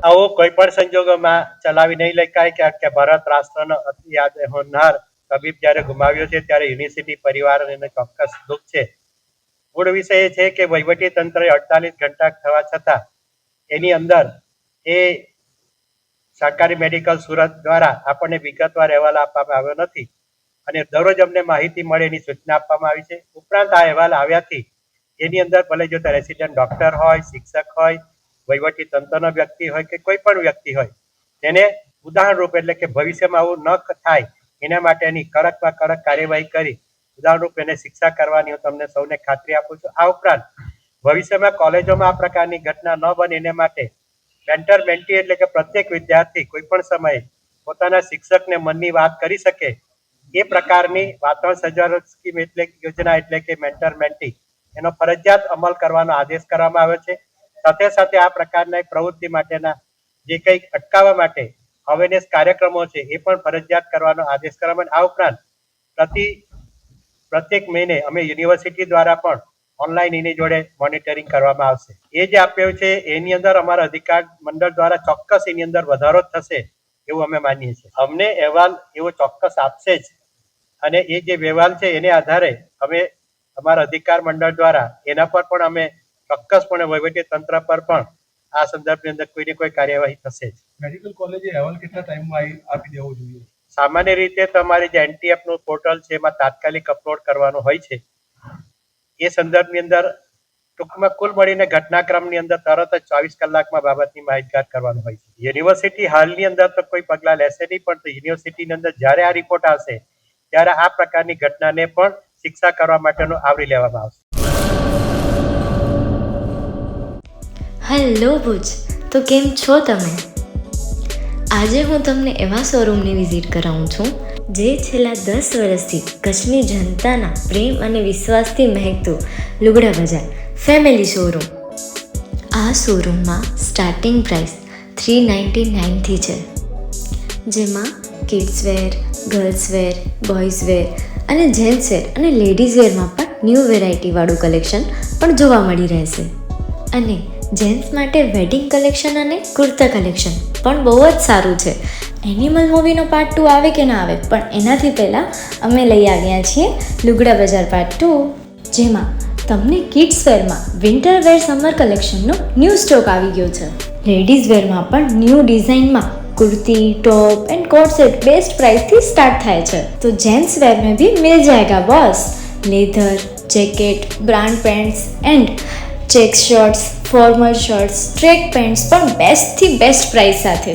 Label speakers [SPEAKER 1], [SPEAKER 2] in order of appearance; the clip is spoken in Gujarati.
[SPEAKER 1] આવો કોઈ પણ સંજોગોમાં ચલાવી નહીં લેકાય કે ભારત રાષ્ટ્રનો અતિ યાદ હોનાર તબીબ જ્યારે ગુમાવ્યો છે ત્યારે યુનિવર્સિટી પરિવારને ચોક્કસ દુઃખ છે. મૂળ વિષય એ છે કે વહીવટી તંત્રે 48 કલાક થવા છતાં એની અંદર એ સરકારી મેડિકલ સુરત દ્વારા આપણને વિગતવાર અહેવાલ આપવામાં આવ્યો નથી અને દરરોજ અમને માહિતી મળે એની સૂચના આપવામાં આવી છે. ઉપરાંત આ અહેવાલ આવ્યાથી એની અંદર ભલે જો રેસિડેન્ટ ડોક્ટર હોય, શિક્ષક હોય, વહીવટી તંત્રનો વ્યક્તિ હોય કે કોઈ પણ વ્યક્તિ હોય તેને ઉદાહરણ રૂપ એટલે કે ભવિષ્યમાં આવું ન થાય એના માટેની કડકમાં કડક કાર્યવાહી કરી ઉદાહરણ રૂપ એને શિક્ષા કરવાની હું તમને સૌને ખાતરી આપું છું. આ ઉપરાંત ભવિષ્યમાં કોલેજોમાં આ પ્રકારની ઘટના ન બને એને માટે મેન્ટર મેન્ટી એટલે કે પ્રત્યેક વિદ્યાર્થી કોઈ પણ સમયે પોતાના શિક્ષકને મનની વાત કરી શકે એ પ્રકારની વાતાવરણ સર્જન સ્કીમ એટલે યોજના એટલે કે મેન્ટર મેન્ટી એનો ફરજિયાત અમલ કરવાનો આદેશ કરવામાં આવ્યો છે. સાથે સાથે આ પ્રકારના પ્રવૃત્તિ માટેના જે કંઈક અટકાવવા માટે અવેરનેસ કાર્યક્રમો છે એ પણ ફરજિયાત કરવાનો આદેશ કરવામાં. આ ઉપરાંત પ્રત્યેક મહિને અમે યુનિવર્સિટી દ્વારા પણ ઓનલાઈન એની જોડે મોનિટરિંગ કરવામાં આવશે. એ જે આપ્યું છે એની અંદર અમારા અધિકાર મંડળ દ્વારા ચોક્કસ એની અંદર વધારો થશે એવું અમે માનીએ છીએ. અમને અહેવાલ એવો ચોક્કસ આપશે જ અને એ જે અહેવાલ છે એને આધારે અમે અમારા અધિકાર મંડળ દ્વારા એના પર પણ અમે ચોક્કસપણે વહીવટી તંત્ર પર પણ આ સંદર્ભની અંદર કોઈને કોઈ કાર્યવાહી થશે જ.
[SPEAKER 2] મેડિકલ કોલેજે અહેવાલ કેટલા ટાઈમમાં આપી દેવો જોઈએ?
[SPEAKER 1] સામાન્ય રીતે તમારી જે NTF નું પોર્ટલ છે એમાં તાત્કાલિક અપલોડ કરવાનું હોય છે. એ સંદર્ભની અંદર ટૂંકમાં કુલ મળીને ઘટનાક્રમની અંદર તરત જ 24 કલાકમાં બાબતની માહિતગાર કરવાનું હોય છે. યુનિવર્સિટી હાલની અંદર તો કોઈ પગલાં લેશે નહીં, પણ યુનિવર્સિટીની અંદર જ્યારે આ રિપોર્ટ આવશે ત્યારે આ પ્રકારની ઘટનાને પણ શિક્ષા કરવા માટેનું આવરી લેવામાં આવશે.
[SPEAKER 3] હેલો ભુજ, તો કેમ છો તમે? આજે હું તમને એવા શોરૂમની વિઝિટ કરાવું છું જે છેલ્લા 10 વર્ષથી કચ્છની જનતાના પ્રેમ અને વિશ્વાસથી મહેકતું લુગડા બજાર ફેમિલી શોરૂમ. આ શોરૂમમાં સ્ટાર્ટિંગ પ્રાઇસ 399થી છે, જેમાં kids wear, girls wear, boys wear અને જેન્ટ્સ વેર અને લેડીઝ વેરમાં પણ ન્યૂ વેરાયટીવાળું કલેક્શન પણ જોવા મળી રહેશે. અને જેન્ટ્સ માટે વેડિંગ કલેક્શન અને કુર્તા કલેક્શન પણ બહુ જ સારું છે. એનિમલ મૂવીનો પાર્ટ 2 આવે કે ના આવે, પણ એનાથી પહેલાં અમે લઈ આવ્યા છીએ લુગડા બજાર પાર્ટ 2, જેમાં તમને કિડ્સ વેરમાં વિન્ટર વેર સમર કલેક્શનનો ન્યૂ સ્ટોક આવી ગયો છે. લેડીઝ વેરમાં પણ ન્યૂ ડિઝાઇનમાં kurti, top and coat set best price थी स्टार्ट थाय छे. तो जेंट्स वेर में भी मिल जाएगा boss. Leather, jacket, brand pants and check shirts, formal shirts, track pants पर बेस्ट थी बेस्ट प्राइस साथे.